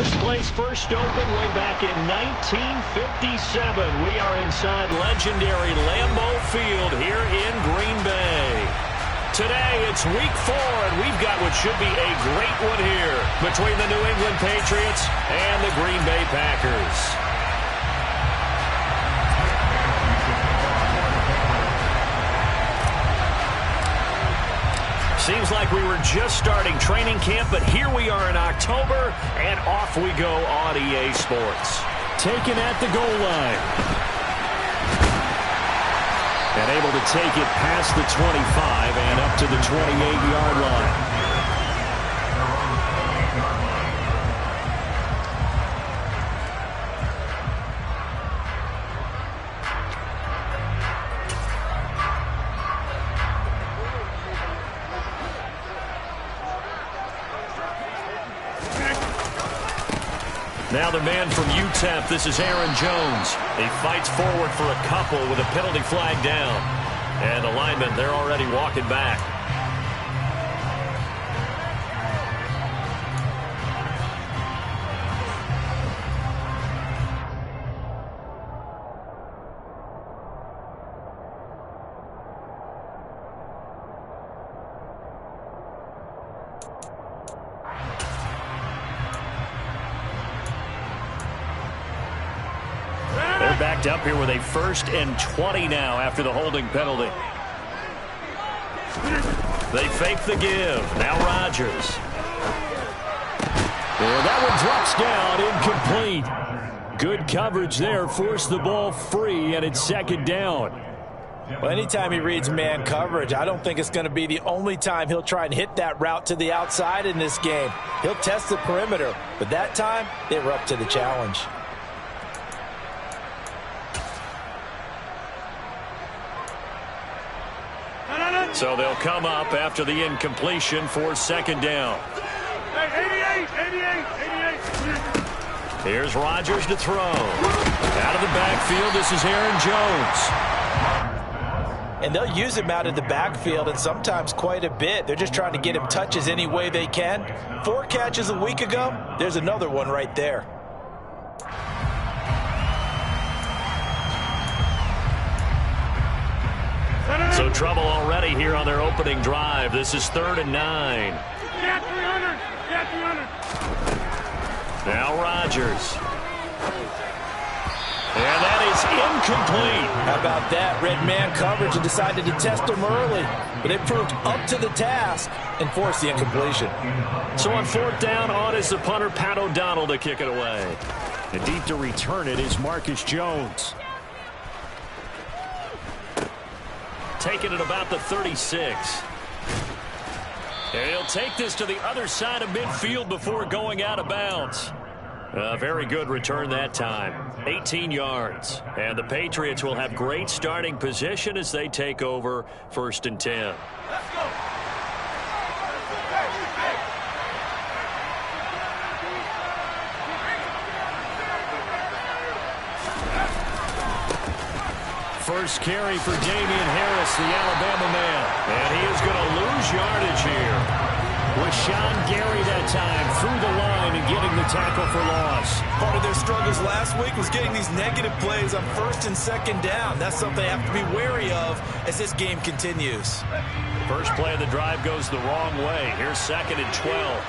This place first opened way back in 1957. We are inside legendary Lambeau Field here in Green Bay. Today, it's week 4, and we've got what should be a great one here between the New England Patriots and the Green Bay Packers. Seems like we were just starting training camp, but here we are in October, and off we go on EA Sports. Taken at the goal line. And able to take it past the 25 and up to the 28-yard line. Now the man from UTEP, this is Aaron Jones. He fights forward for a couple with a penalty flag down. And the linemen, they're already walking back. Backed up here with a 1st and 20 now after the holding penalty. They fake the give. Now Rodgers. And that one drops down, incomplete. Good coverage there, forced the ball free, and it's 2nd down. Well, anytime he reads man coverage, I don't think it's going to be the only time he'll try and hit that route to the outside in this game. He'll test the perimeter, but that time they were up to the challenge. So they'll come up after the incompletion for 2nd down. 88. Here's Rodgers to throw. Out of the backfield, this is Aaron Jones. And they'll use him out of the backfield, and sometimes quite a bit. They're just trying to get him touches any way they can. 4 catches a week ago, there's another one right there. So trouble already here on their opening drive. This is 3rd and 9. Now Rodgers. And that is incomplete. How about that? Read man coverage and decided to test them early. But they proved up to the task and forced the incompletion. So on 4th down, on is the punter, Pat O'Donnell, to kick it away. And deep to return it is Marcus Jones. Taking it about the 36. And he'll take this to the other side of midfield before going out of bounds. A very good return that time. 18 yards. And the Patriots will have great starting position as they take over 1st and 10. Let's go. First carry for Damian Harris, the Alabama man. And he is going to lose yardage here. With Sean Gary that time through the line and getting the tackle for loss. Part of their struggles last week was getting these negative plays on 1st and 2nd down. That's something they have to be wary of as this game continues. First play of the drive goes the wrong way. Here's 2nd and 12.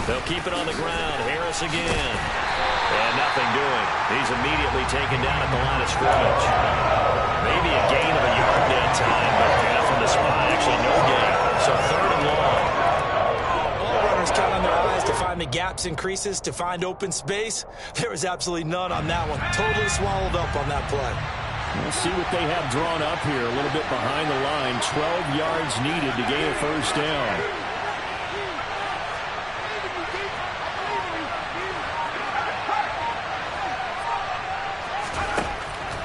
They'll keep it on the ground. Harris again. And nothing doing. He's immediately taken down at the line of scrimmage. Maybe a gain of a yard that time, but from the spot, actually no gain. So 3rd and long. All runners count on their eyes to find the gaps and creases, to find open space. There was absolutely none on that one. Totally swallowed up on that play. We'll see what they have drawn up here. A little bit behind the line. 12 yards needed to gain a 1st down.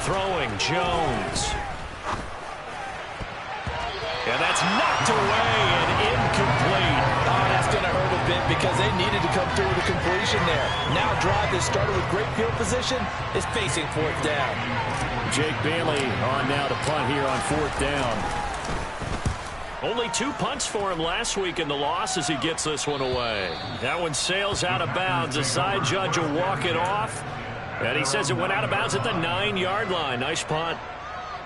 Throwing Jones. And that's knocked away and incomplete. Oh, that's going to hurt a bit because they needed to come through with a completion there. Now drive that started with great field position is facing 4th down. Jake Bailey on now to punt here on 4th down. Only 2 punts for him last week in the loss as he gets this one away. That one sails out of bounds. The side judge will walk it off. And he says it went out of bounds at the 9-yard line. Nice punt.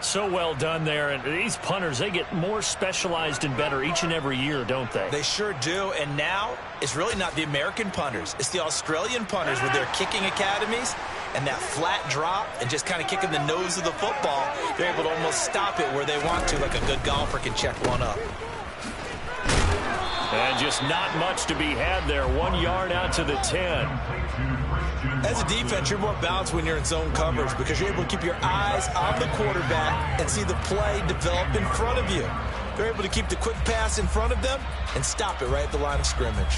So well done there. And these punters, they get more specialized and better each and every year, don't they? They sure do. And now it's really not the American punters. It's the Australian punters with their kicking academies and that flat drop and just kind of kicking the nose of the football. They're able to almost stop it where they want to, like a good golfer can check one up. And just not much to be had there. 1 yard out to the 10. As a defense, you're more balanced when you're in zone coverage because you're able to keep your eyes on the quarterback and see the play develop in front of you. They're able to keep the quick pass in front of them and stop it right at the line of scrimmage.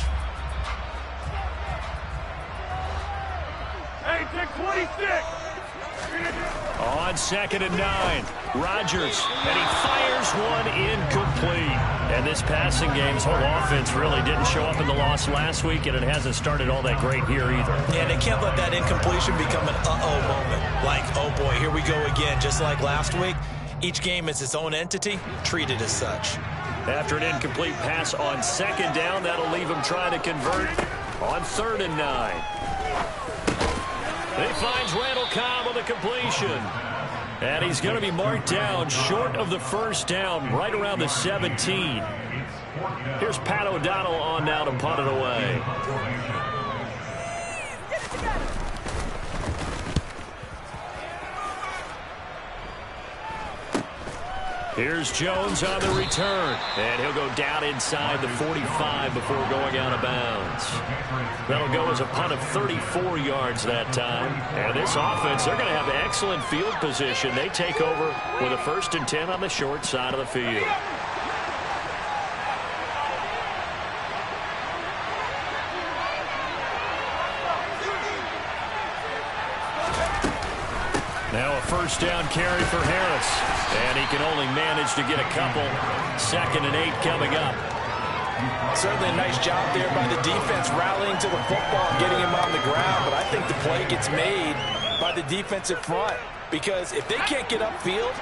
Hey, take 26. On 2nd and 9, Rodgers, and he fires one incomplete. And this passing game's whole offense really didn't show up in the loss last week, and it hasn't started all that great here either. Yeah, they can't let that incompletion become an uh-oh moment. Like, oh boy, here we go again, just like last week. Each game is its own entity, treated as such. After an incomplete pass on 2nd down, that'll leave him trying to convert on 3rd and 9. He finds Randall Cobb on the completion. And he's going to be marked down short of the 1st down, right around the 17. Here's Pat O'Donnell on now to punt it away. Here's Jones on the return. And he'll go down inside the 45 before going out of bounds. That'll go as a punt of 34 yards that time. And this offense, they're going to have excellent field position. They take over with a 1st and 10 on the short side of the field. Now a 1st down carry for Harris. And he can only manage to get a couple. 2nd and 8 coming up. Certainly a nice job there by the defense rallying to the football and getting him on the ground. But I think the play gets made by the defensive front. Because if they can't get upfield,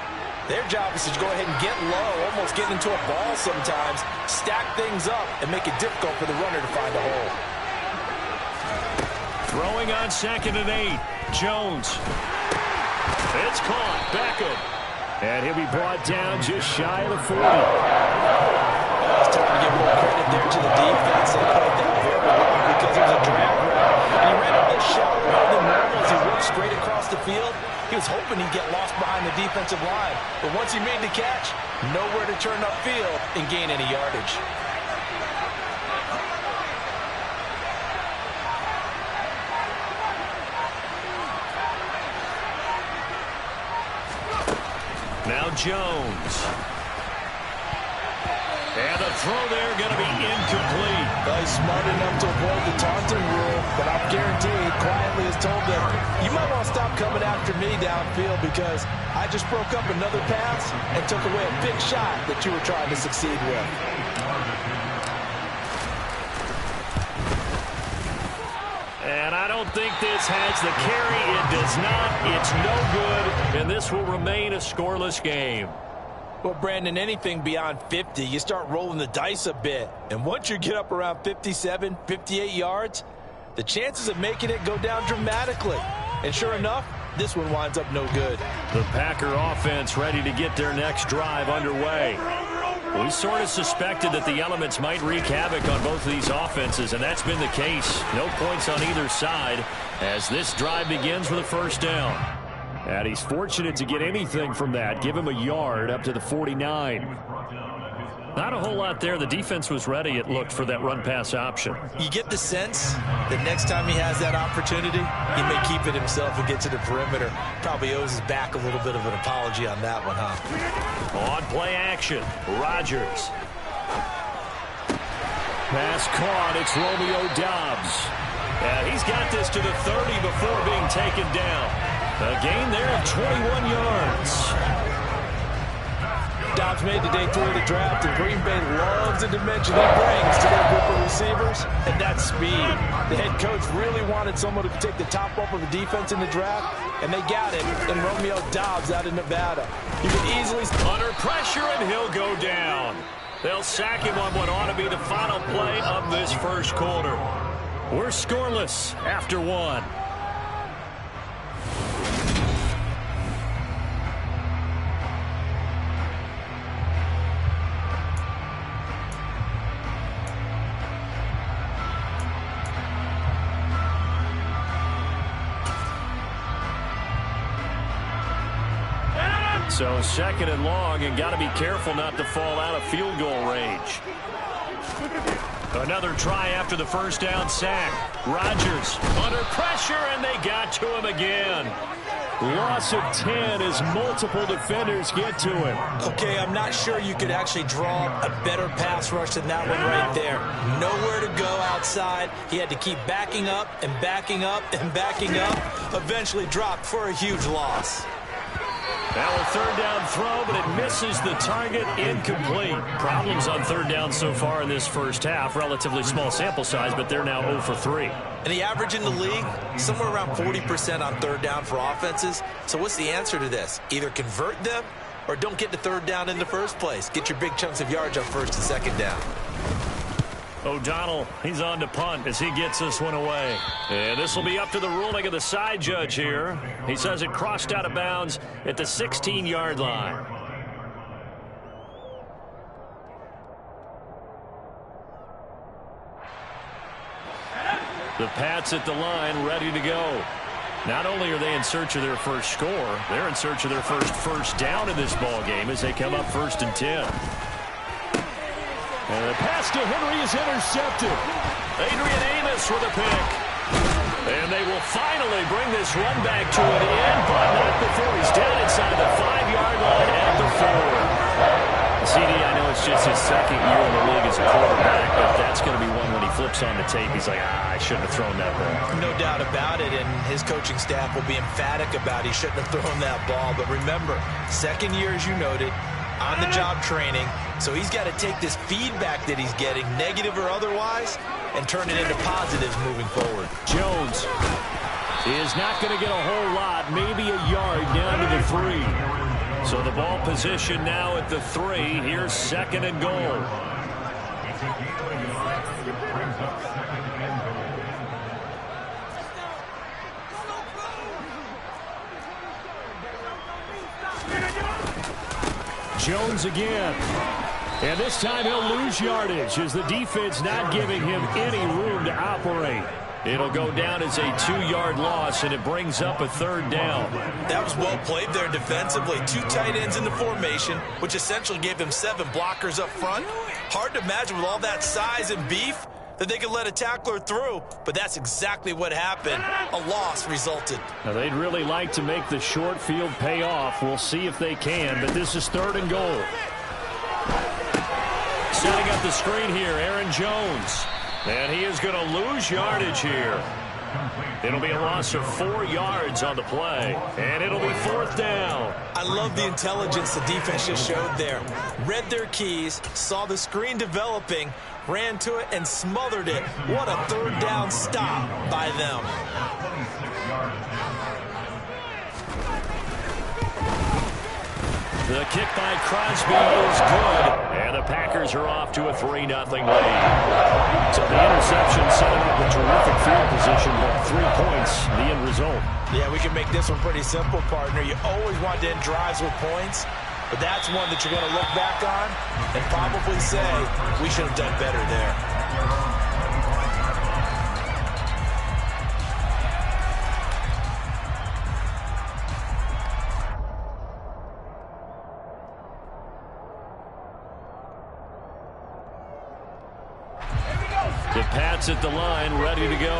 their job is to go ahead and get low, almost get into a ball sometimes, stack things up, and make it difficult for the runner to find a hole. Throwing on 2nd and 8. Jones. It's caught. Beckham. And he'll be brought down just shy of the 40. It's time to give more credit there to the defense. They played that very well because it was a drag route. And he ran a little shallow rather than normal as he worked straight across the field. He was hoping he'd get lost behind the defensive line. But once he made the catch, nowhere to turn upfield and gain any yardage. Now Jones. And the throw there going to be incomplete. Well, he's smart enough to avoid the taunting rule, but I'm guaranteed quietly has told them, you might want to stop coming after me downfield because I just broke up another pass and took away a big shot that you were trying to succeed with. And I don't think this has the carry. It does not. It's no good. And this will remain a scoreless game. Well, Brandon, anything beyond 50, you start rolling the dice a bit. And once you get up around 57, 58 yards, the chances of making it go down dramatically. And sure enough, this one winds up no good. The Packer offense ready to get their next drive underway. We sort of suspected that the elements might wreak havoc on both of these offenses, and that's been the case. No points on either side as this drive begins with a 1st down. And he's fortunate to get anything from that. Give him a yard up to the 49. Not a whole lot there. The defense was ready, it looked, for that run-pass option. You get the sense that next time he has that opportunity, he may keep it himself and get to the perimeter. Probably owes his back a little bit of an apology on that one, huh? On play action, Rodgers. Pass caught. It's Romeo Doubs. And he's got this to the 30 before being taken down. A gain there of 21 yards. Doubs made the day 3 of the draft, and Green Bay loves the dimension he brings to their group of receivers, and that's speed. The head coach really wanted someone who could take the top off of the defense in the draft, and they got it in Romeo Doubs out of Nevada. You can easily... Under pressure, and he'll go down. They'll sack him on what ought to be the final play of this first quarter. We're scoreless after one. So second and long, and got to be careful not to fall out of field goal range. Another try after the first down sack. Rodgers under pressure, and they got to him again. Loss of 10 as multiple defenders get to him. Okay, I'm not sure you could actually draw a better pass rush than that one right there. Nowhere to go outside. He had to keep backing up and backing up and backing up. Eventually dropped for a huge loss. Now a third down throw, but it misses the target, incomplete. Problems on third down so far in this first half. Relatively small sample size, but they're now 0 for 3. And the average in the league, somewhere around 40% on third down for offenses. So what's the answer to this? Either convert them or don't get to third down in the first place. Get your big chunks of yards on first and second down. O'Donnell, he's on to punt as he gets this one away. And this will be up to the ruling of the side judge here. He says it crossed out of bounds at the 16-yard line. The Pats at the line, ready to go. Not only are they in search of their first score, they're in search of their first down in this ball game as they come up 1st and 10. And the pass to Henry is intercepted. Adrian Amos with a pick. And they will finally bring this run back to an end, but not before he's down inside the 5-yard line at the 4. CD, I know it's just his second year in the league as a quarterback, but that's going to be one when he flips on the tape. He's like, I shouldn't have thrown that ball. No doubt about it, and his coaching staff will be emphatic about he shouldn't have thrown that ball. But remember, second year, as you noted, on-the-job training, so he's got to take this feedback that he's getting, negative or otherwise, and turn it into positives moving forward. Jones is not going to get a whole lot, maybe a yard down to the 3. So the ball position now at the 3. Here's 2nd and goal. Jones again. And this time he'll lose yardage as the defense not giving him any room to operate. It'll go down as a 2-yard loss, and it brings up a 3rd down. That was well played there defensively. 2 tight ends in the formation, which essentially gave them 7 blockers up front. Hard to imagine with all that size and beef that they could let a tackler through, but that's exactly what happened. A loss resulted. Now, they'd really like to make the short field pay off. We'll see if they can, but this is 3rd and goal. Setting up the screen here, Aaron Jones. And he is going to lose yardage here. It'll be a loss of 4 yards on the play, and it'll be 4th down. I love the intelligence the defense just showed there. Read their keys, saw the screen developing, ran to it, and smothered it. What a 3rd down stop by them. The kick by Crosby is good, and the Packers are off to a 3-0 lead. So the interception setting up a terrific field position, but 3 points, the end result. Yeah, we can make this one pretty simple, partner. You always want to end drives with points, but that's one that you're going to look back on and probably say, we should have done better there. The Pats at the line, ready to go.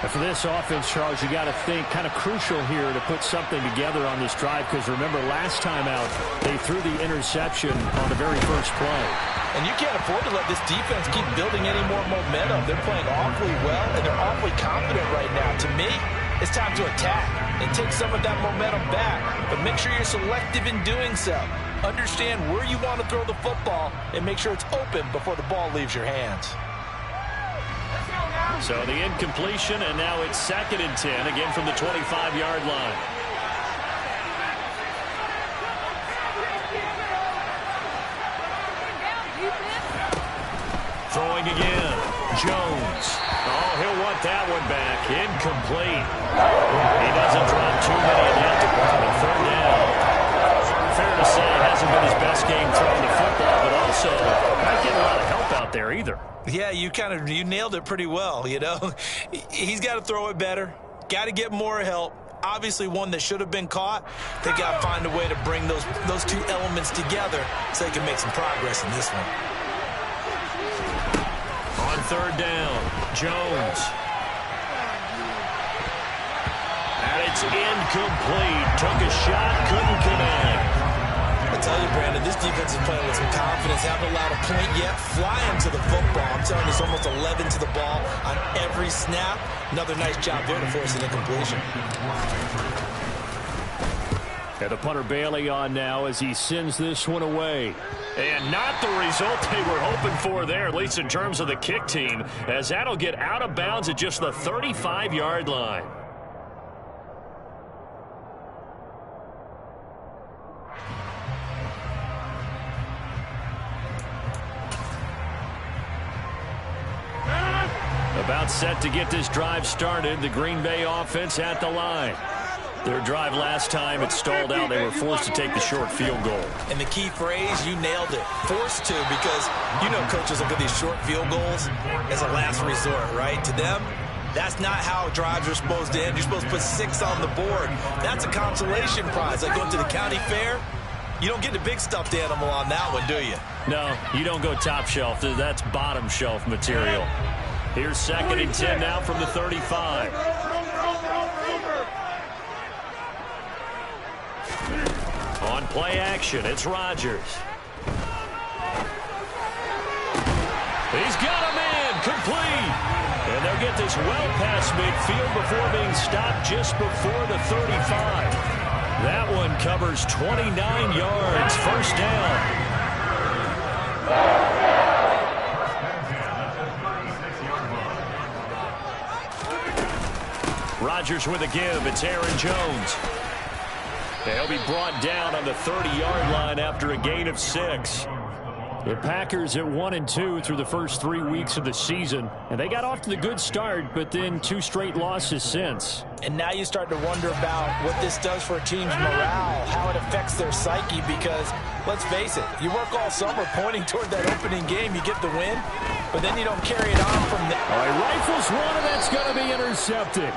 And for this offense, Charles, you got to think kind of crucial here to put something together on this drive, because remember, last time out, they threw the interception on the very first play. And you can't afford to let this defense keep building any more momentum. They're playing awfully well, and they're awfully confident right now. To me, it's time to attack and take some of that momentum back, but make sure you're selective in doing so. Understand where you want to throw the football and make sure it's open before the ball leaves your hands. So the incompletion, and now it's 2nd and 10, again from the 25-yard line. throwing again. Jones. Oh, he'll want that one back. Incomplete. He doesn't drop too many in that department. Third down. Fair to say, it hasn't been his best game throwing the football, but also not getting a lot of help out there either. Yeah, you nailed it pretty well, you know. He's got to throw it better. Got to get more help. Obviously one that should have been caught. They got to find a way to bring those two elements together so they can make some progress in this one. On third down, Jones. And it's incomplete. Took a shot, couldn't connect. I tell you, Brandon, this defense is playing with some confidence. Haven't allowed a point yet. Flying to the football. I'm telling you, it's almost 11 to the ball on every snap. Another nice job there to force an incompletion. And the punter Bailey on now as he sends this one away. And not the result they were hoping for there, at least in terms of the kick team, as that'll get out of bounds at just the 35-yard line. About set to get this drive started. The Green Bay offense at the line. Their drive last time, it stalled out. They were forced to take the short field goal. And the key phrase, you nailed it. Forced to, because you know coaches look at these short field goals as a last resort, right? To them, that's not how drives are supposed to end. You're supposed to put 6 on the board. That's a consolation prize. Like going to the county fair, you don't get the big stuffed animal on that one, do you? No, you don't go top shelf. That's bottom shelf material. Here's 2nd and 10 now from the 35. On play action, it's Rodgers. He's got a man, complete. And they'll get this well past midfield before being stopped just before the 35. That one covers 29 yards, first down. Rodgers with a give. It's Aaron Jones. He'll be brought down on the 30-yard line after a gain of 6. The Packers at 1-2 through the first 3 weeks of the season, and they got off to the good start, but then 2 straight losses since. And now you start to wonder about what this does for a team's morale, how it affects their psyche, because let's face it, you work all summer pointing toward that opening game, you get the win, but then you don't carry it on from there. All right, rifles one, and that's going to be intercepted.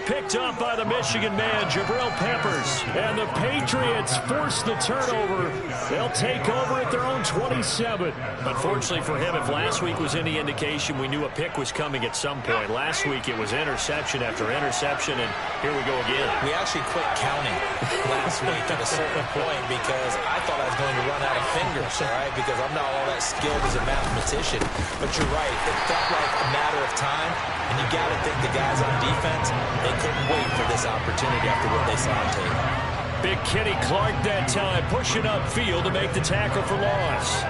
Picked up by the Michigan man, Jabril Peppers. And the Patriots force the turnover. They'll take over at their own 27. Unfortunately for him, if last week was any indication, we knew a pick was coming at some point. Last week it was interception after interception, and here we go again. We actually quit counting last week at a certain point because I thought I was going to run out of fingers, all right, because I'm not all that skilled as a mathematician. But you're right. It felt like a matter of time, and you got to think the guys on defense, they couldn't wait for this opportunity after what they saw on tape. Big Kenny Clark that time, pushing upfield to make the tackle for loss.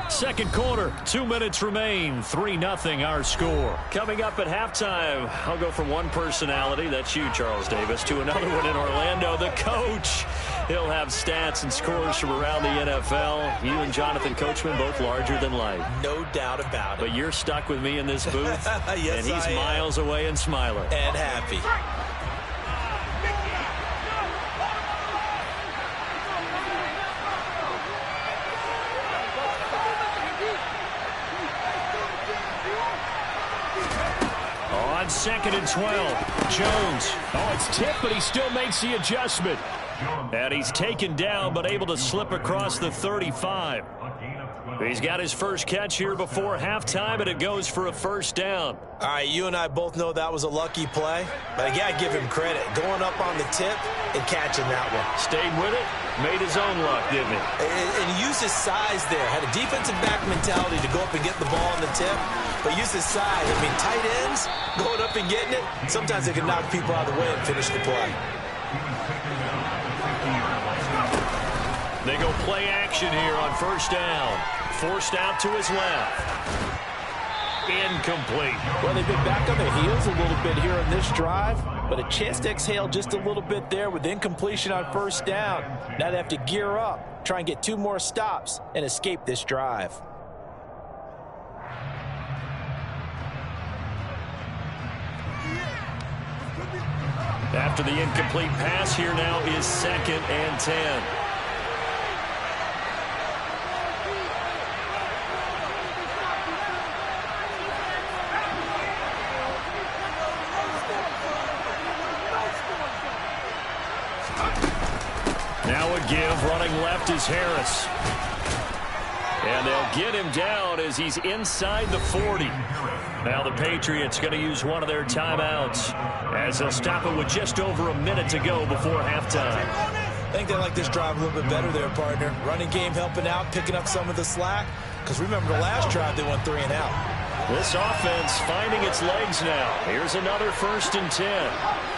Second quarter, 2 minutes remain, 3-0 our score. Coming up at halftime, I'll go from one personality, that's you, Charles Davis, to another one in Orlando, the coach. He'll have stats and scores from around the NFL. You and Jonathan Coachman, both larger than life. No doubt about it. But you're stuck with me in this booth, yes, and he's miles away and smiling. And happy. On 2nd and 12, Jones. Oh, it's tipped, but he still makes the adjustment. And he's taken down, but able to slip across the 35. He's got his first catch here before halftime, and it goes for a first down. All right, you and I both know that was a lucky play, but I got to give him credit. Going up on the tip and catching that one. Stayed with it, made his own luck, didn't he? And he used his size there. Had a defensive back mentality to go up and get the ball on the tip, but used his size. I mean, tight ends going up and getting it, sometimes they can knock people out of the way and finish the play. They go play action here on first down. Forced out to his left. Incomplete. Well, they've been back on their heels a little bit here on this drive, but a chance to exhale just a little bit there with incompletion on first down. Now they have to gear up, try and get 2 more stops, and escape this drive. After the incomplete pass, here now is 2nd and 10. Now a give, running left is Harris. And they'll get him down as he's inside the 40. Now the Patriots going to use one of their timeouts as they'll stop it with just over a minute to go before halftime. I think they like this drive a little bit better there, partner. Running game helping out, picking up some of the slack. Because remember the last drive, they went 3 and out. This offense finding its legs now. Here's another 1st and 10.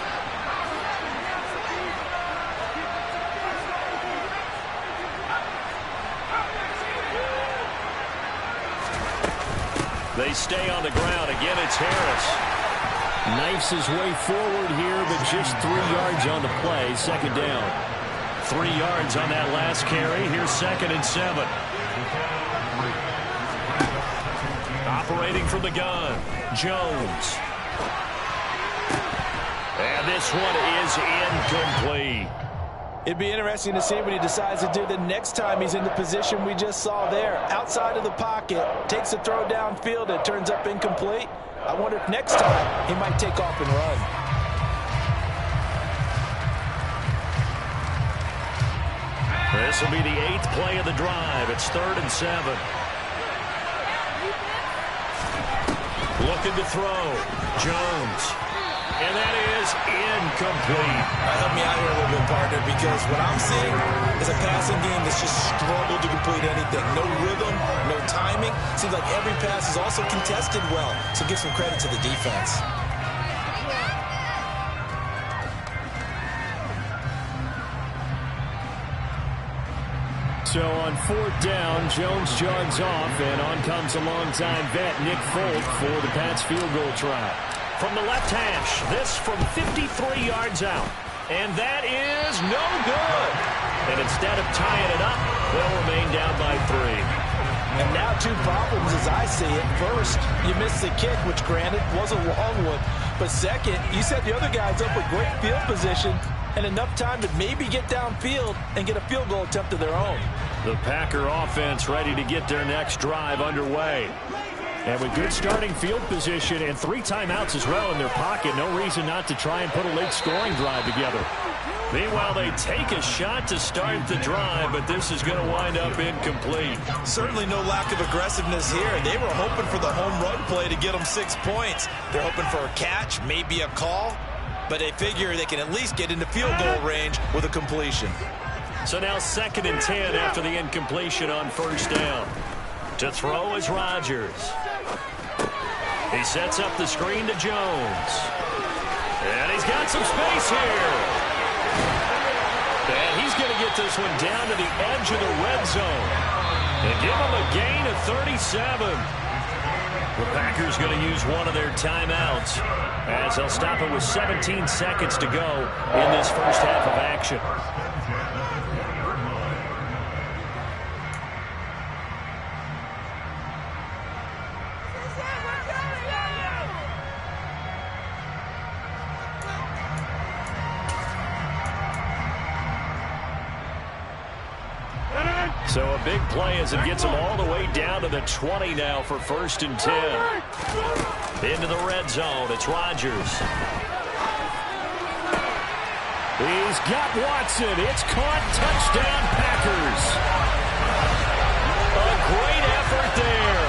They stay on the ground. Again, it's Harris. Knifes his way forward here, but just 3 yards on the play. 2nd down. 3 yards on that last carry. Here's 2nd and 7. Operating from the gun, Jones. And this one is incomplete. It'd be interesting to see what he decides to do the next time he's in the position we just saw there. Outside of the pocket, takes a throw downfield, it turns up incomplete. I wonder if next time he might take off and run. This will be the 8th play of the drive. It's 3rd and 7. Looking to throw, Jones. And that is incomplete. Help me out here a little bit, partner, because what I'm seeing is a passing game that's just struggled to complete anything. No rhythm, no timing. Seems like every pass is also contested well, so give some credit to the defense. So on 4th down, Jones jogs off, and on comes a longtime vet, Nick Folk, for the Pats field goal try. From the left hash, this from 53 yards out. And that is no good. And instead of tying it up, they'll remain down by 3. And now 2 problems as I see it. First, you missed the kick, which granted was a long one. But second, you set the other guys up with great field position and enough time to maybe get downfield and get a field goal attempt of their own. The Packer offense ready to get their next drive underway. And with good starting field position and 3 timeouts as well in their pocket, no reason not to try and put a late scoring drive together. Meanwhile, they take a shot to start the drive, but this is going to wind up incomplete. Certainly no lack of aggressiveness here. They were hoping for the home run play to get them 6 points. They're hoping for a catch, maybe a call, but they figure they can at least get into field goal range with a completion. So now 2nd and 10 after the incompletion on 1st down. To throw is Rodgers. He sets up the screen to Jones. And he's got some space here. And he's going to get this one down to the edge of the red zone. And give him a gain of 37. The Packers going to use one of their timeouts as they'll stop it with 17 seconds to go in this first half of action. So a big play as it gets them all the way down to the 20 now for 1st and 10. Into the red zone, it's Rodgers. He's got Watson. It's caught. Touchdown, Packers. A great effort there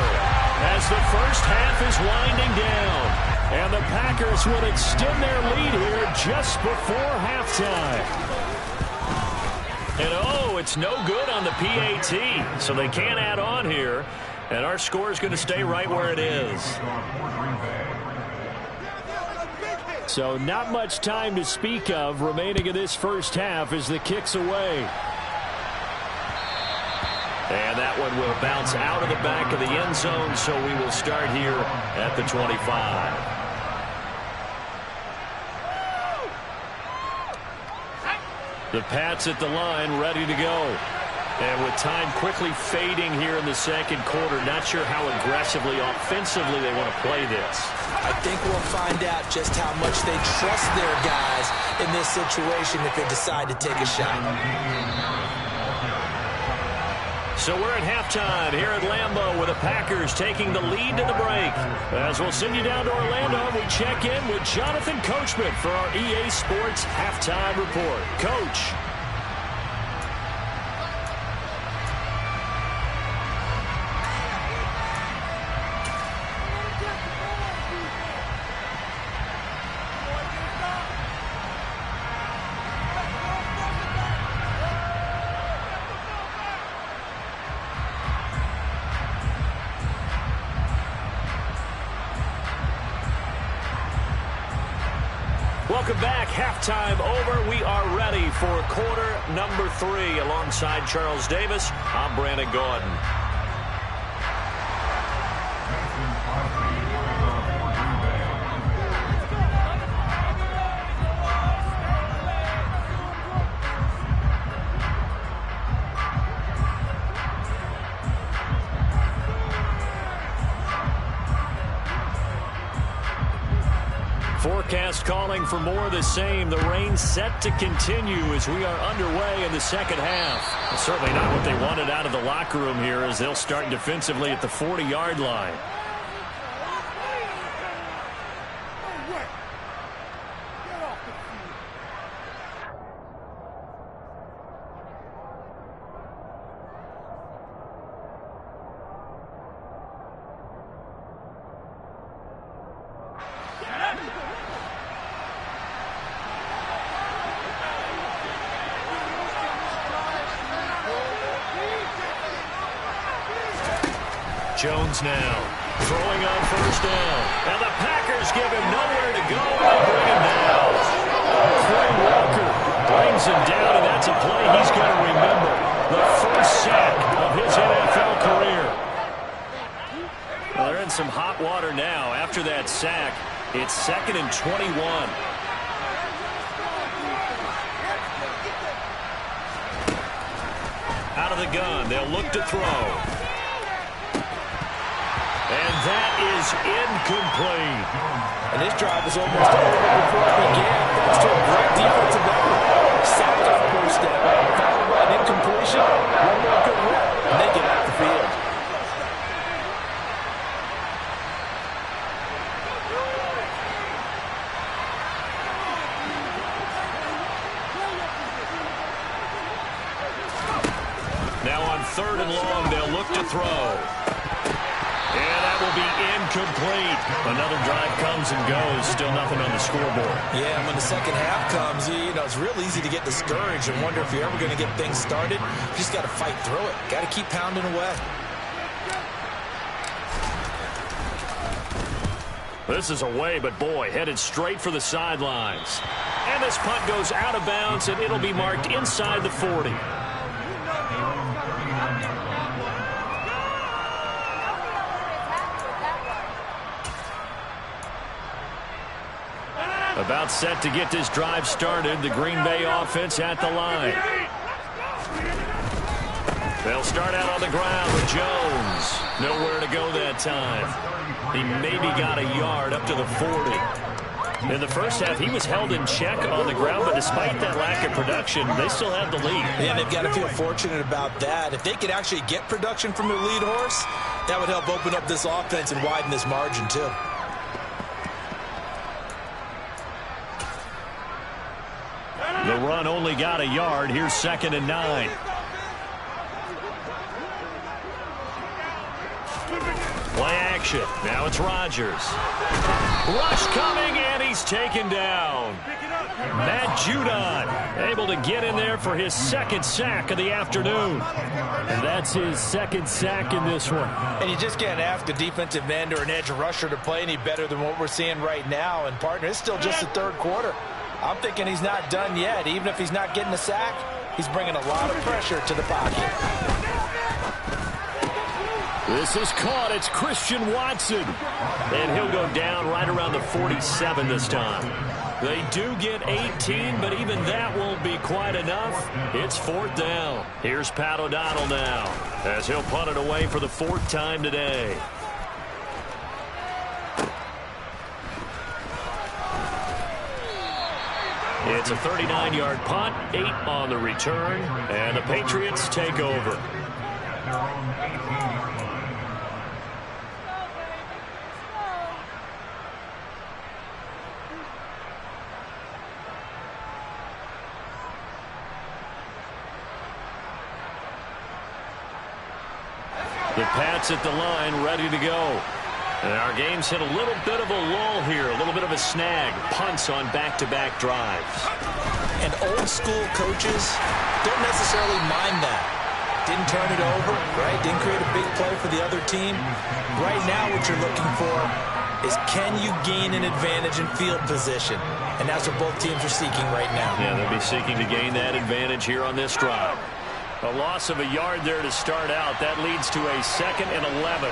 as the first half is winding down. And the Packers would extend their lead here just before halftime. And oh, it's no good on the PAT, so they can't add on here. And our score is going to stay right where it is. So not much time to speak of remaining in this first half as the kick's away. And that one will bounce out of the back of the end zone, so we will start here at the 25. The Pats at the line, ready to go. And with time quickly fading here in the second quarter, not sure how aggressively, offensively they want to play this. I think we'll find out just how much they trust their guys in this situation if they decide to take a shot. So we're at halftime here at Lambeau with the Packers taking the lead to the break. As we'll send you down to Orlando, we check in with Jonathan Coachman for our EA Sports Halftime Report. Coach. Welcome back. Halftime over. We are ready for quarter number 3. Alongside Charles Davis, I'm Brandon Gordon. Forecast calling for more of the same. The rain set to continue as we are underway in the second half. It's certainly not what they wanted out of the locker room here as they'll start defensively at the 40-yard line. Jones now throwing on first down. And the Packers give him nowhere to go and bring him down. Quay Walker brings him down, and that's a play he's going to remember. The first sack of his NFL career. Well, they're in some hot water now. After that sack, it's 2nd and 21. Out of the gun, they'll look to throw. And that is incomplete. And this drive was almost over before it began. Thanks to a great defensive effort. Sacked on first step, followed by an incompletion. One more good rep, and they get off the field. Now on 3rd and long, they'll look to throw. And that will be incomplete. Another drive comes and goes. Still nothing on the scoreboard. Yeah, and when the second half comes, you know, it's real easy to get discouraged and wonder if you're ever going to get things started. You just got to fight through it. Got to keep pounding away. This is away, but boy, headed straight for the sidelines. And this punt goes out of bounds, and it'll be marked inside the 40. About set to get this drive started. The Green Bay offense at the line. They'll start out on the ground with Jones. Nowhere to go that time. He maybe got a yard up to the 40. In the first half, he was held in check on the ground, but despite that lack of production, they still have the lead. Yeah, they've got to feel fortunate about that. If they could actually get production from their lead horse, that would help open up this offense and widen this margin, too. The run only got a yard. Here's 2nd and 9. Play action. Now it's Rodgers. Rush coming, and he's taken down. Matt Judon able to get in there for his 2nd sack of the afternoon. And that's his 2nd sack in this one. And you just can't ask a defensive end or an edge rusher to play any better than what we're seeing right now. And, partner, it's still just the 3rd quarter. I'm thinking he's not done yet. Even if he's not getting a sack, he's bringing a lot of pressure to the pocket. This is caught. It's Christian Watson. And he'll go down right around the 47 this time. They do get 18, but even that won't be quite enough. It's 4th down. Here's Pat O'Donnell now, as he'll punt it away for the 4th time today. It's a 39-yard punt, 8 on the return, and the Patriots take over. The Pats at the line, ready to go. And our game's hit a little bit of a lull here, a little bit of a snag. Punts on back-to-back drives. And old-school coaches don't necessarily mind that. Didn't turn it over, right? Didn't create a big play for the other team. Right now what you're looking for is, can you gain an advantage in field position? And that's what both teams are seeking right now. Yeah, they'll be seeking to gain that advantage here on this drive. A loss of a yard there to start out. That leads to a 2nd and 11.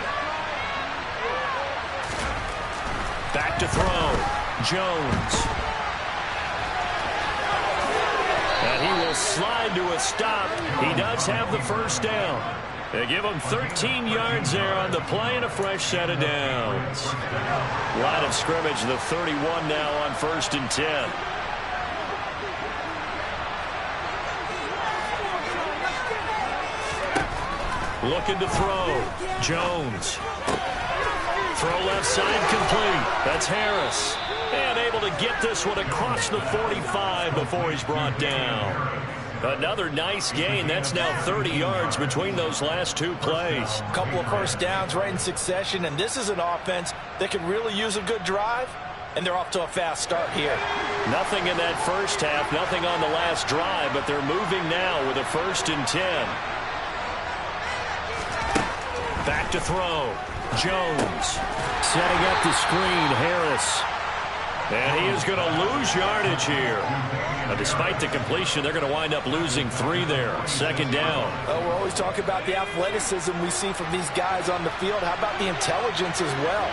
Back to throw. Jones. And he will slide to a stop. He does have the first down. They give him 13 yards there on the play and a fresh set of downs. Line of scrimmage, the 31 now on 1st and 10. Looking to throw. Jones. Throw left side complete. That's Harris. And able to get this one across the 45 before he's brought down. Another nice gain. That's now 30 yards between those last 2 plays. A couple of first downs right in succession, and this is an offense that can really use a good drive, and they're off to a fast start here. Nothing in that first half, nothing on the last drive, but they're moving now with a 1st and 10. Back to throw. Jones setting up the screen. Harris. And he is going to lose yardage here. Now, despite the completion, they're going to wind up losing 3 there. 2nd down. We're always talking about the athleticism we see from these guys on the field. How about the intelligence as well?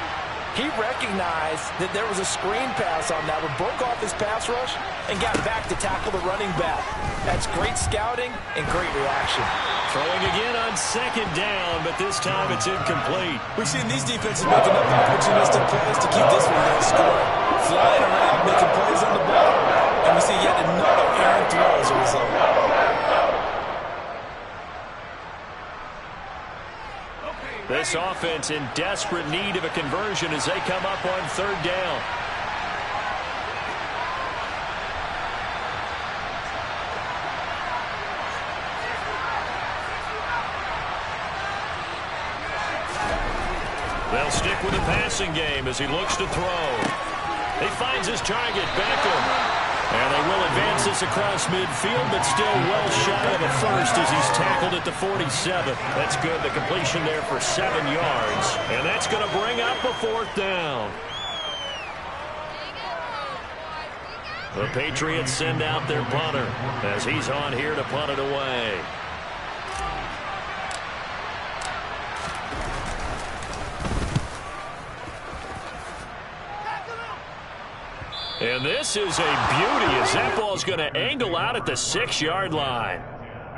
He recognized that there was a screen pass on that one, broke off his pass rush, and got back to tackle the running back. That's great scouting and great reaction. Throwing again on 2nd down, but this time it's incomplete. We've seen these defenses making up opportunistic plays to keep this one low scoring. Flying around, making plays on the ball, and we see yet another errant throw as a result. This offense in desperate need of a conversion as they come up on 3rd down. They'll stick with the passing game as he looks to throw. He finds his target, Beckham. And they will advance this across midfield, but still well shy of a first as he's tackled at the 47. That's good. The completion there for 7 yards. And that's going to bring up a 4th down. The Patriots send out their punter as he's on here to punt it away. And this is a beauty as that ball is going to angle out at the 6-yard line.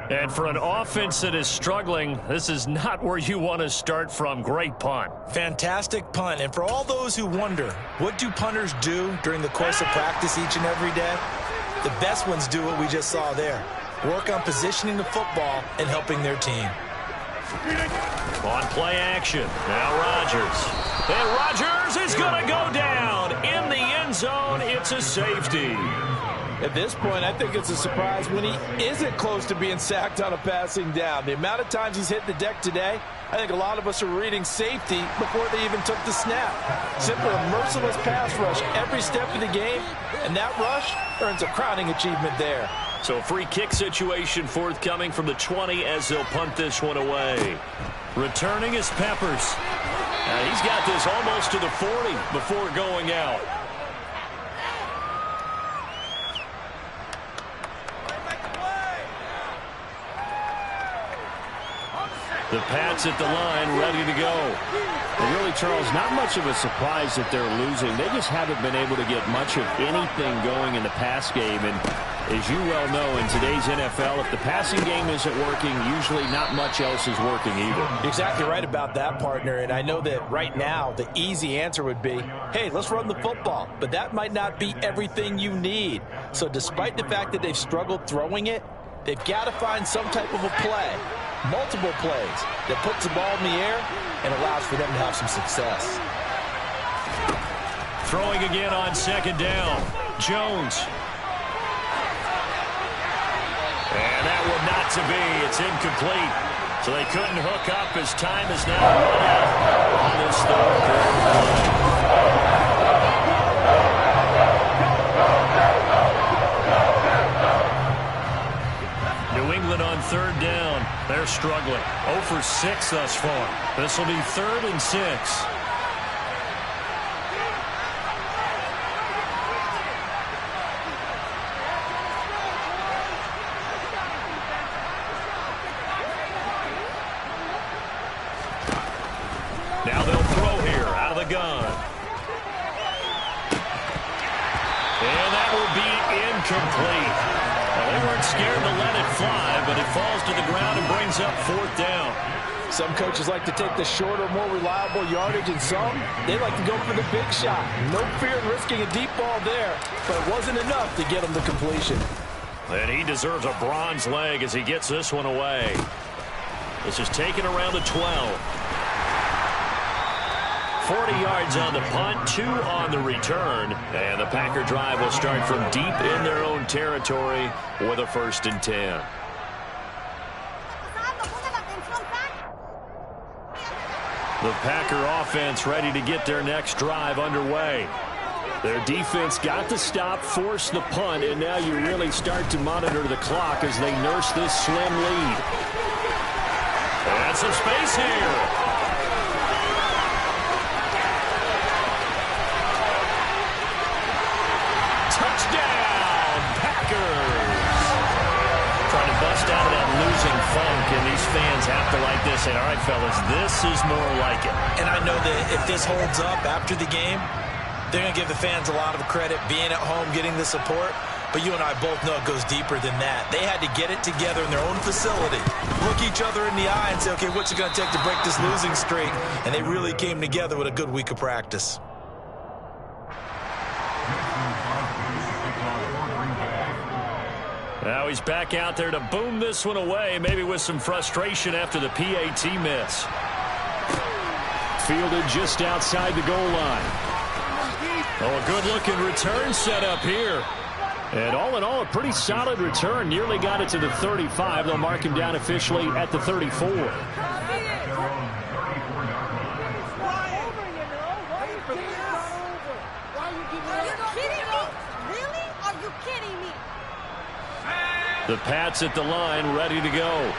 And for an offense that is struggling, this is not where you want to start from. Great punt. Fantastic punt. And for all those who wonder, what do punters do during the course of practice each and every day? The best ones do what we just saw there. Work on positioning the football and helping their team. On play action. Now Rodgers. And Rodgers is going to go down in the end zone. It's a safety. At this point, I think it's a surprise when he isn't close to being sacked on a passing down. The amount of times he's hit the deck today, I think a lot of us are reading safety before they even took the snap. Simply a merciless pass rush every step of the game, and that rush earns a crowning achievement there. So free kick situation forthcoming from the 20 as they'll punt this one away. Returning is Peppers. And he's got this almost to the 40 before going out. The Pats at the line, ready to go. And really, Charles, not much of a surprise that they're losing. They just haven't been able to get much of anything going in the pass game. And as you well know, in today's NFL, if the passing game isn't working, usually not much else is working either. You're exactly right about that, partner. And I know that right now the easy answer would be, hey, let's run the football. But that might not be everything you need. So despite the fact that they've struggled throwing it, they've got to find some type of a play, multiple plays, that puts the ball in the air and allows for them to have some success. Throwing again on second down. Jones. And that one not to be. It's incomplete. So they couldn't hook up as time is now run out on this third quarter. New England on third down. They're struggling. 0 for 6 thus far. This will be 3rd and 6. Now they'll throw here out of the gun. And that will be incomplete. Well, they weren't scared to let it fly, but it falls to the ground and brings up 4th down. Some coaches like to take the shorter, more reliable yardage, and some, they like to go for the big shot. No fear in risking a deep ball there, but it wasn't enough to get him to completion. And he deserves a bronze leg as he gets this one away. This is taken around the 12. 40 yards on the punt, 2 on the return. And the Packer drive will start from deep in their own territory with a 1st and 10. The Packer offense ready to get their next drive underway. Their defense got the stop, forced the punt, and now you really start to monitor the clock as they nurse this slim lead. And some space here. Touchdown, Packers! Trying to bust out of that losing funk, and these fans have to like this. And all right, fellas, this is more like it. And I know that if this holds up after the game, they're going to give the fans a lot of credit being at home, getting the support. But you and I both know it goes deeper than that. They had to get it together in their own facility, look each other in the eye and say, okay, what's it going to take to break this losing streak? And they really came together with a good week of practice. Now he's back out there to boom this one away, maybe with some frustration after the PAT miss. Fielded just outside the goal line. Oh, a good-looking return set up here. And all in all, a pretty solid return. Nearly got it to the 35. They'll mark him down officially at the 34. Are you kidding me? Really? Are you kidding me? The Pats at the line, ready to go.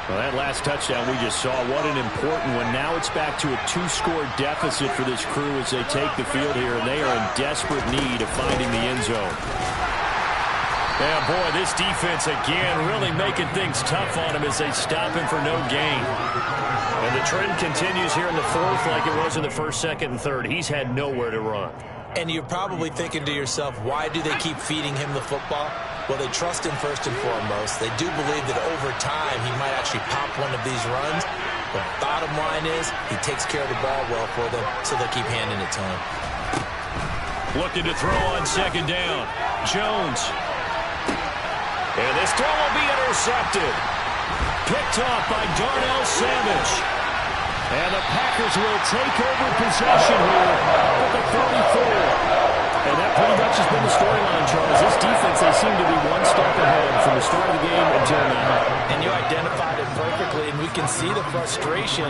Well, that last touchdown we just saw, what an important one. Now it's back to a 2-score deficit for this crew as they take the field here, and they are in desperate need of finding the end zone. Yeah, boy, this defense again really making things tough on him as they stop him for no gain. And the trend continues here in the 4th like it was in the 1st, 2nd, and 3rd. He's had nowhere to run. And you're probably thinking to yourself, why do they keep feeding him the football? Well, they trust him first and foremost. They do believe that over time he might actually pop one of these runs. But bottom line is he takes care of the ball well for them, so they'll keep handing it to him. Looking to throw on second down. Jones. And this throw will be intercepted. Picked off by Darnell Savage. And the Packers will take over possession here at the 34. And that pretty much has been the storyline, Charles. This defense, they seem to be one step ahead from the start of the game until now. And you identified it perfectly, and we can see the frustration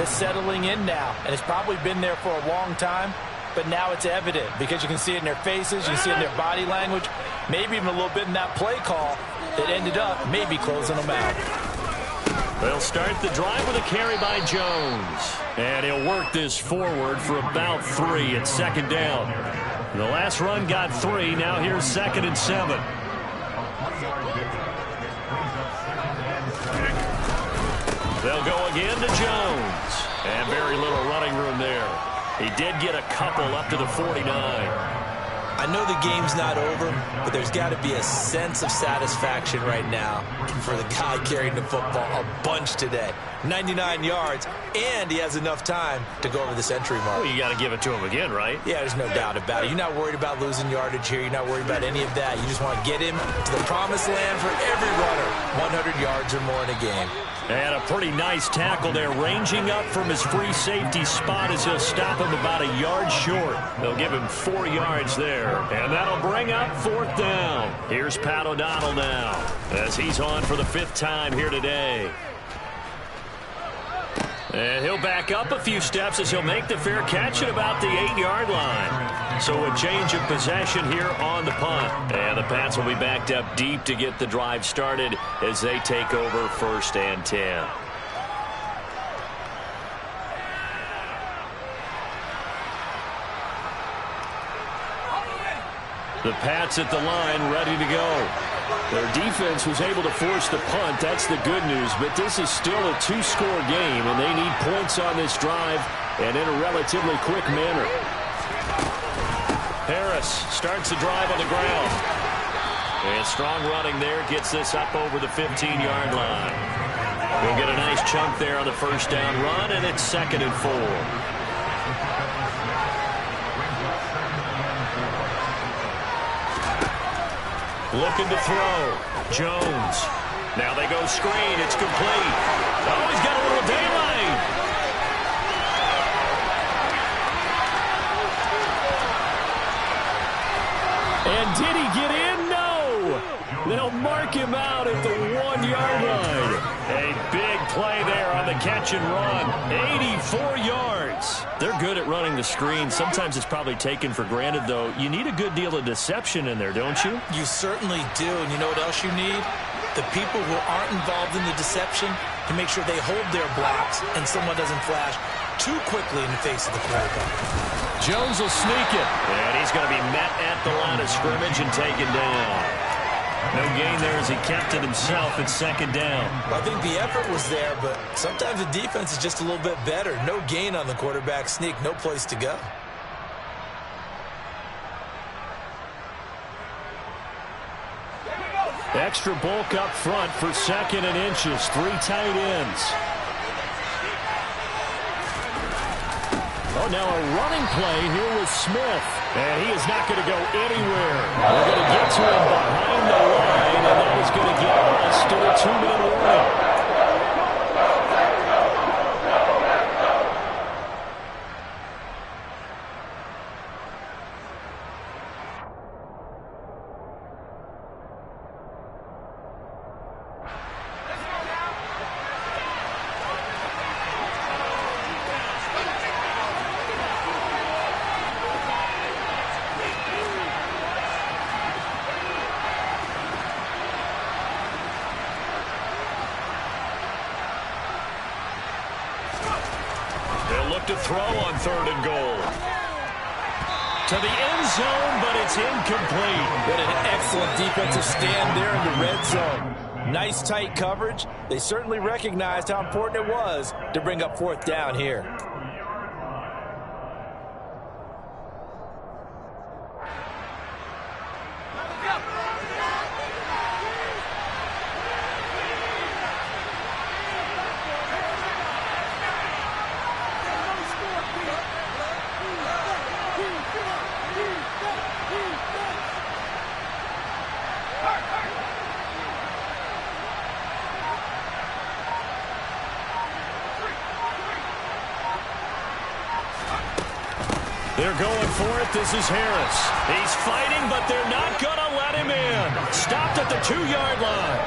that's settling in now. And it's probably been there for a long time, but now it's evident because you can see it in their faces, you can see it in their body language, maybe even a little bit in that play call that ended up maybe closing them out. They'll start the drive with a carry by Jones. And he'll work this forward for about 3 at second down. The last run got 3. Now here's 2nd and 7. They'll go again to Jones. And very little running room there. He did get a couple up to the 49. I know the game's not over, but there's got to be a sense of satisfaction right now for the guy carrying the football a bunch today. 99 yards, and he has enough time to go over the century mark. Well, you got to give it to him again, right? Yeah, there's no doubt about it. You're not worried about losing yardage here. You're not worried about any of that. You just want to get him to the promised land for every runner. 100 yards or more in a game. And a pretty nice tackle there, ranging up from his free safety spot as he'll stop him about a yard short. They'll give him 4 yards there, and that'll bring up 4th down. Here's Pat O'Donnell now, as he's on for the 5th time here today. And he'll back up a few steps as he'll make the fair catch at about the 8-yard line. So a change of possession here on the punt. And the Pats will be backed up deep to get the drive started as they take over 1st and 10. The Pats at the line, ready to go. Their defense was able to force the punt. That's the good news. But this is still a 2-score game, and they need points on this drive and in a relatively quick manner. Harris starts the drive on the ground. And strong running there gets this up over the 15-yard line. We'll get a nice chunk there on the 1st down run, and it's 2nd and 4. Looking to throw. Jones. Now they go screen. It's complete. Oh, he's got a little daylight. And did he get in? No. They'll mark him out at the 1-yard line. A big play there on the catch and run. 84 yards. They're good at running the screen. Sometimes it's probably taken for granted, though. You need a good deal of deception in there, don't you? You certainly do. And you know what else you need? The people who aren't involved in the deception to make sure they hold their blocks and someone doesn't flash too quickly in the face of the quarterback. Jones will sneak it. And he's going to be met at the line of scrimmage and taken down. No gain there as he kept it himself at 2nd down. Well, I think the effort was there, but sometimes the defense is just a little bit better. No gain on the quarterback sneak, no place to go. Extra bulk up front for 2nd and inches. 3 tight ends. Oh, now a running play here with Smith. And he is not going to go anywhere. We're going to get to him behind the line, and that is going to get us to a 2-minute warning. To throw on 3rd and goal. To the end zone, but it's incomplete. But an excellent defensive stand there in the red zone. Nice tight coverage. They certainly recognized how important it was to bring up 4th down here. They're going for it. This is Harris. He's fighting, but they're not going to let him in. Stopped at the 2-yard line.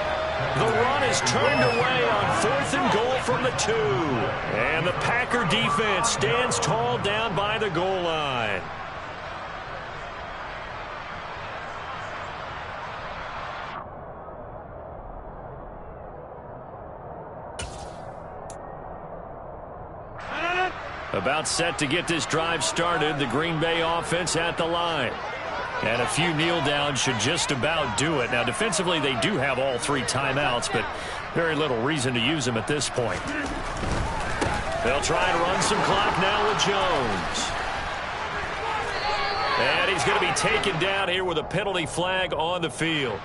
The run is turned away on 4th and goal from the 2. And the Packer defense stands tall down by the goal line. About set to get this drive started, the Green Bay offense at the line. And a few kneel downs should just about do it. Now, defensively, they do have all 3 timeouts, but Very little reason to use him at this point. They'll try to run some clock now with Jones. And he's going to be taken down here with a penalty flag on the field.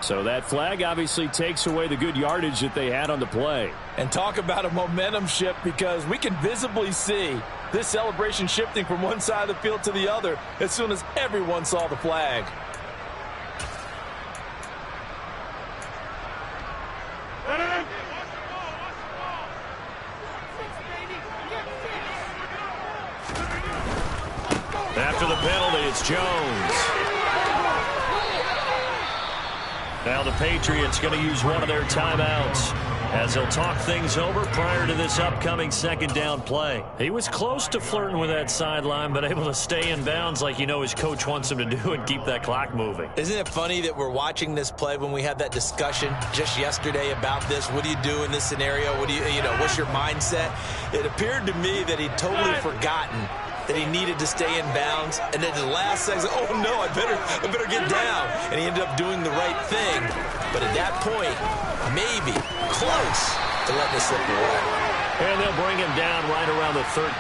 So that flag obviously takes away the good yardage that they had on the play. And talk about a momentum shift, because we can visibly see this celebration shifting from one side of the field to the other as soon as everyone saw the flag. After the penalty, it's Jones. Now the Patriots going to use one of their timeouts as they'll talk things over prior to this upcoming second down play. He was close to flirting with that sideline, but able to stay in bounds like you know his coach wants him to do and keep that clock moving. Isn't it funny that we're watching this play when we had that discussion just yesterday about this? What do you do in this scenario? What do you know, what's your mindset? It appeared to me that he'd totally forgotten that he needed to stay in bounds, and then the last second, oh no, I better get down, and he ended up doing the right thing. But at that point, maybe close to letting it slip away. And they'll bring him down right around the 13.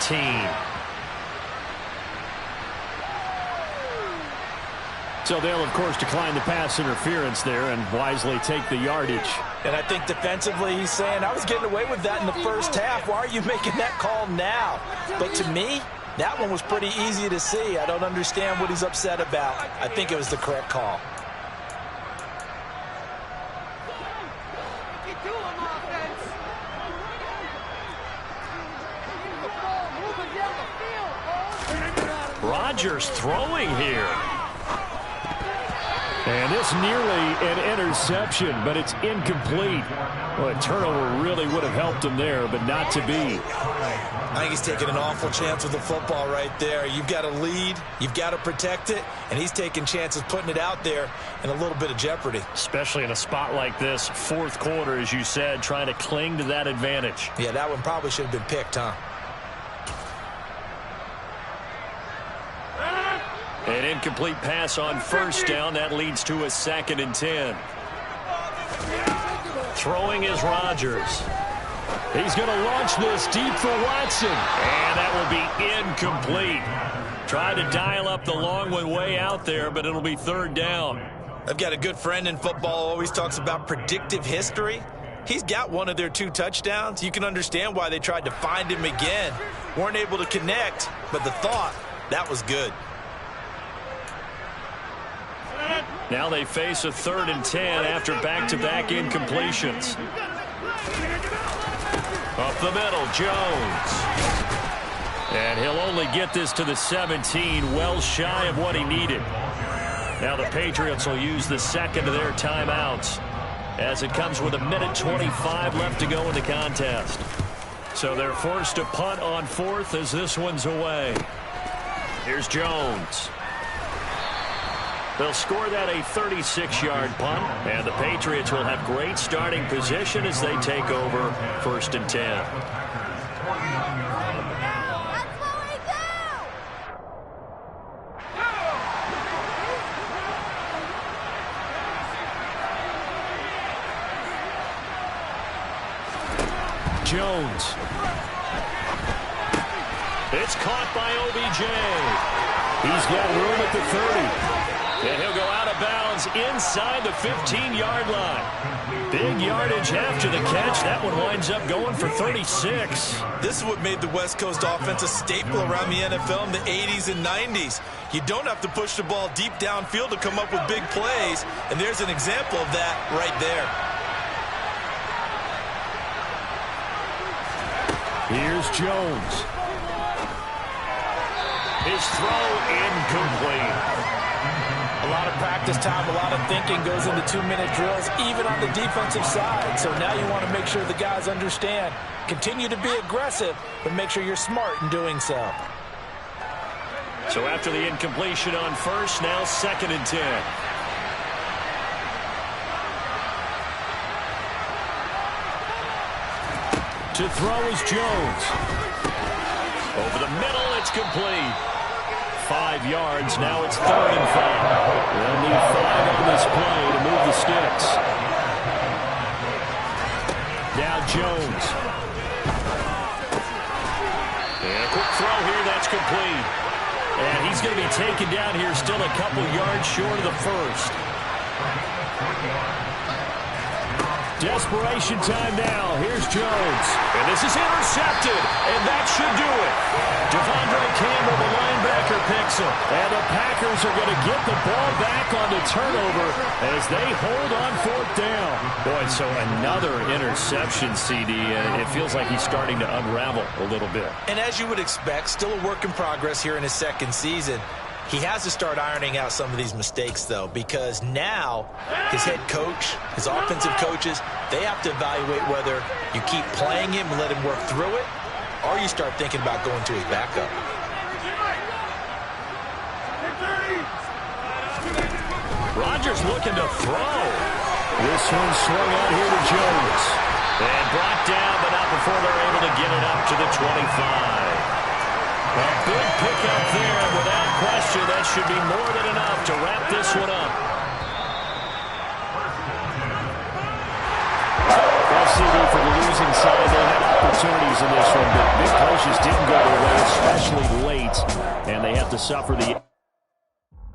So they'll, of course, decline the pass interference there and wisely take the yardage. And I think defensively he's saying, I was getting away with that in the first half. Why are you making that call now? But to me, that one was pretty easy to see. I don't understand what he's upset about. I think it was the correct call. Rodgers throwing here. And this nearly an interception, but it's incomplete. Well, a turnover really would have helped him there, but not to be. I think he's taking an awful chance with the football right there. You've got to lead, you've got to protect it, and he's taking chances putting it out there in a little bit of jeopardy. Especially in a spot like this, fourth quarter, as you said, trying to cling to that advantage. Yeah, that one probably should have been picked, huh? An incomplete pass on first down. That leads to a 2nd and 10. Throwing is Rodgers. He's going to launch this deep for Watson. And that will be incomplete. Tried to dial up the long one way out there, but it'll be 3rd down. I've got a good friend in football, always talks about predictive history. He's got one of their 2 touchdowns. You can understand why they tried to find him again. Weren't able to connect, but the thought, that was good. Now they face a 3rd and 10 after back-to-back incompletions. Up the middle, Jones. And he'll only get this to the 17, well shy of what he needed. Now the Patriots will use the second of their timeouts as it comes with 1:25 left to go in the contest. So they're forced to punt on 4th as this one's away. Here's Jones. They'll score that a 36-yard punt, and the Patriots will have great starting position as they take over 1st and 10. Jones. It's caught by OBJ. He's got room at the 30. And he'll go out of bounds inside the 15-yard line. Big yardage after the catch. That one winds up going for 36. This is what made the West Coast offense a staple around the NFL in the 80s and 90s. You don't have to push the ball deep downfield to come up with big plays, and there's an example of that right there. Here's Jones. His throw incomplete. A lot of practice time, a lot of thinking goes into 2-minute drills, even on the defensive side. So now you want to make sure the guys understand. Continue to be aggressive, but make sure you're smart in doing so. So after the incompletion on 1st, now 2nd and 10. To throw is Jones. Over the middle, it's complete. 5 yards. Now it's 3rd and 5. They'll need 5 on this play to move the sticks. Jones. And a quick throw here, that's complete. And he's going to be taken down here, still a couple yards short of the first. Desperation time now. Here's Jones. And this is intercepted. And that should do it. Devondre Campbell, the linebacker, picks him. And the Packers are going to get the ball back on the turnover as they hold on fourth down. Boy, so another interception, CD. It feels like he's starting to unravel a little bit. And as you would expect, still a work in progress here in his second season. He has to start ironing out some of these mistakes, though, because now his head coach, his offensive coaches, they have to evaluate whether you keep playing him and let him work through it, or you start thinking about going to his backup. Rodgers looking to throw. This one swung out here to Jones. And brought down, but not before they're able to get it up to the 25. A big pickup there, and without question, that should be more than enough to wrap this one up. Well, CD, for the losing side, they had opportunities in this one, but big plays just didn't go their way, especially late, and they have to suffer the